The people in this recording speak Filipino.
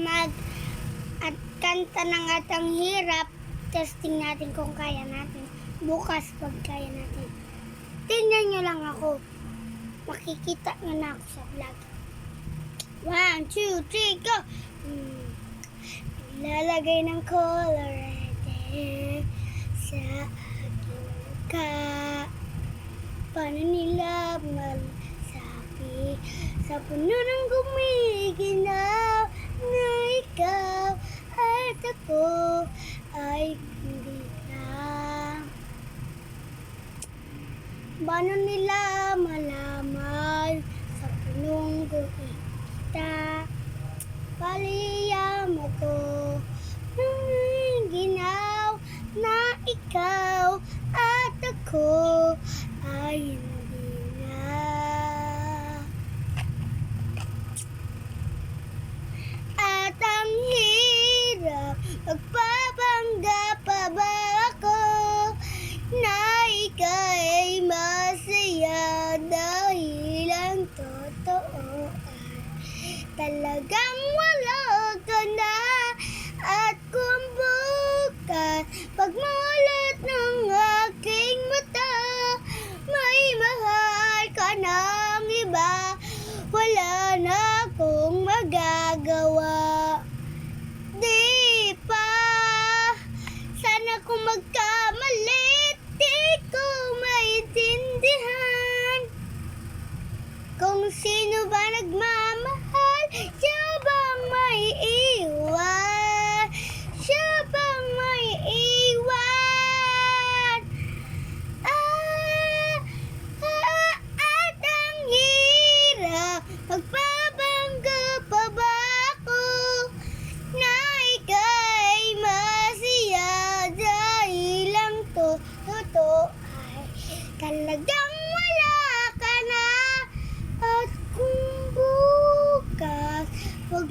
mag at kanta ng atang hirap. Testing natin kung kaya natin. Bukas pag kaya natin. Tingnan nyo lang ako. Makikita nyo na ako sa vlog. 1, 2, 3, go! Lalagay ng colorete sa aking mukha. Paano nila masabi sa puno ng gumiginaw na ikaw at ako ay hindi lang. Paano nila malaman sa punong gumigita? Paliyam ako ng ginaw na ikaw at ako ay hindi na. At ang hirap, magpapangga pa ba ako na ika'y masaya dahil ang totoo ay talagang wala ka na. At kung bukas pagmulat ng aking mata, may mahal ka ng iba, wala na akong magagawa. Di pa sana kung magkamali, di ko maintindihan kung sino ba nagmamahal. Siya bang may iwan? Siya bang may iwan? At ang hirap, magpapangga pa ba ako na ika'y masaya dahil ang totoo ay talagang wala ka na. At kung bukas pag